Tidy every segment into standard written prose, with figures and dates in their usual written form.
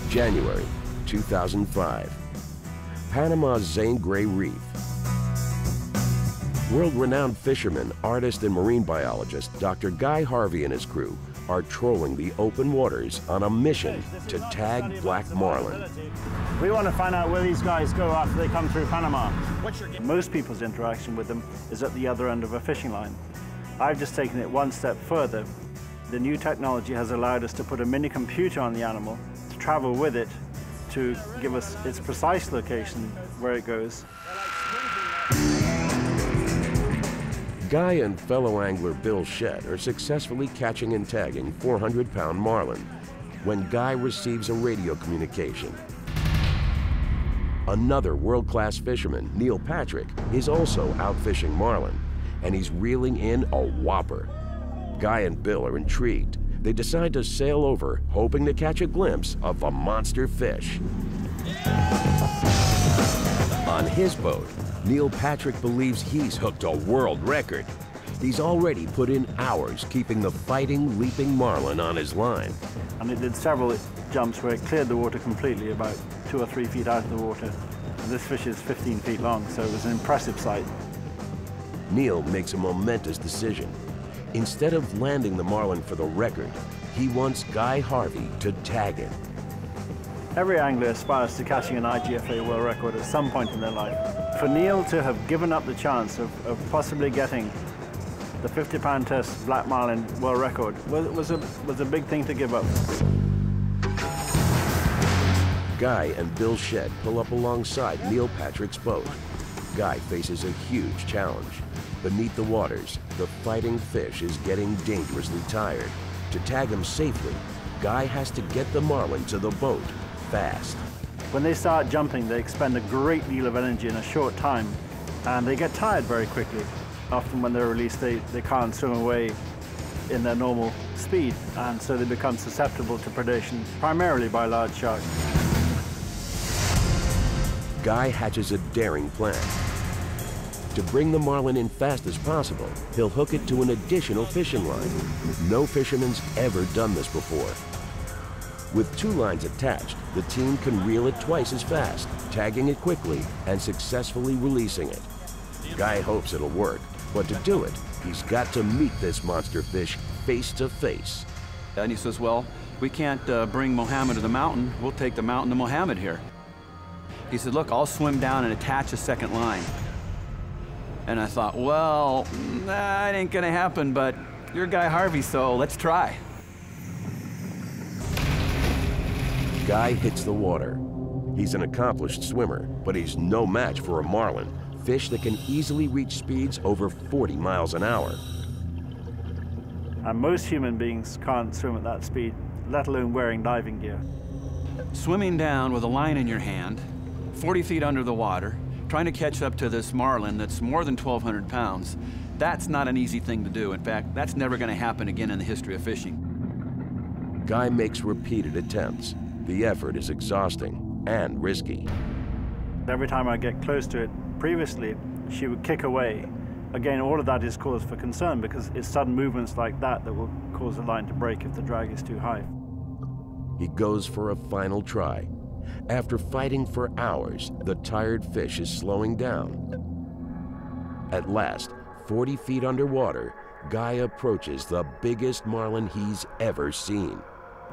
January 2005. Panama's Zane Grey Reef. World-renowned fisherman, artist, and marine biologist Dr. Guy Harvey and his crew are trolling the open waters on a mission to tag black marlin. We want to find out where these guys go after they come through Panama. Most people's interaction with them is at the other end of a fishing line. I've just taken it one step further. The new technology has allowed us to put a mini computer on the animal, to travel with it, to give us its precise location where it goes. Guy and fellow angler Bill Shedd are successfully catching and tagging 400-pound marlin when Guy receives a radio communication. Another world-class fisherman, Neil Patrick, is also out fishing marlin, and he's reeling in a whopper. Guy and Bill are intrigued. They decide to sail over, hoping to catch a glimpse of the monster fish. On his boat, Neil Patrick believes he's hooked a world record. He's already put in hours keeping the fighting, leaping marlin on his line. And it did several jumps where it cleared the water completely, about 2 or 3 feet out of the water. And this fish is 15 feet long, so it was an impressive sight. Neil makes a momentous decision. Instead of landing the marlin for the record, he wants Guy Harvey to tag it. Every angler aspires to catching an IGFA world record at some point in their life. For Neil to have given up the chance of possibly getting the 50-pound test black marlin world record was a big thing to give up. Guy and Bill Shedd pull up alongside Neil Patrick's boat. Guy faces a huge challenge. Beneath the waters, the fighting fish is getting dangerously tired. To tag him safely, Guy has to get the marlin to the boat fast. When they start jumping, they expend a great deal of energy in a short time, and they get tired very quickly. Often when they're released, they can't swim away in their normal speed, and so they become susceptible to predation, primarily by large sharks. Guy hatches a daring plan. To bring the marlin in fast as possible, he'll hook it to an additional fishing line. No fisherman's ever done this before. With 2 lines attached, the team can reel it twice as fast, tagging it quickly and successfully releasing it. Guy hopes it'll work, but to do it, he's got to meet this monster fish face to face. And he says, well, we can't bring Mohammed to the mountain. We'll take the mountain to Mohammed here. He said, look, I'll swim down and attach a second line. And I thought, well, that ain't gonna happen, but you're Guy Harvey, so let's try. Guy hits the water. He's an accomplished swimmer, but he's no match for a marlin, fish that can easily reach speeds over 40 miles an hour. And most human beings can't swim at that speed, let alone wearing diving gear. Swimming down with a line in your hand, 40 feet under the water, trying to catch up to this marlin that's more than 1,200 pounds, that's not an easy thing to do. In fact, that's never going to happen again in the history of fishing. Guy makes repeated attempts. The effort is exhausting and risky. Every time I get close to it, previously, she would kick away. Again, all of that is cause for concern because it's sudden movements like that that will cause the line to break if the drag is too high. He goes for a final try. After fighting for hours, the tired fish is slowing down. At last, 40 feet underwater, Guy approaches the biggest marlin he's ever seen.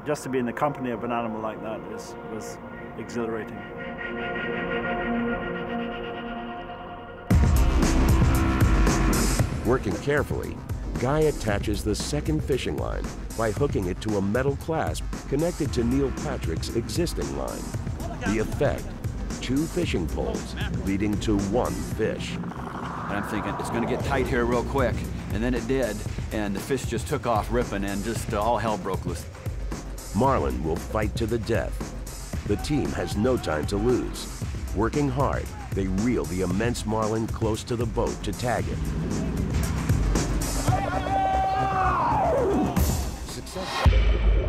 Just to be in the company of an animal like that was exhilarating. Working carefully, Guy attaches the second fishing line by hooking it to a metal clasp connected to Neil Patrick's existing line. The effect, 2 fishing poles leading to 1 fish. And I'm thinking, it's going to get tight here real quick. And then it did, and the fish just took off ripping, and just all hell broke loose. Marlin will fight to the death. The team has no time to lose. Working hard, they reel the immense marlin close to the boat to tag it. Success.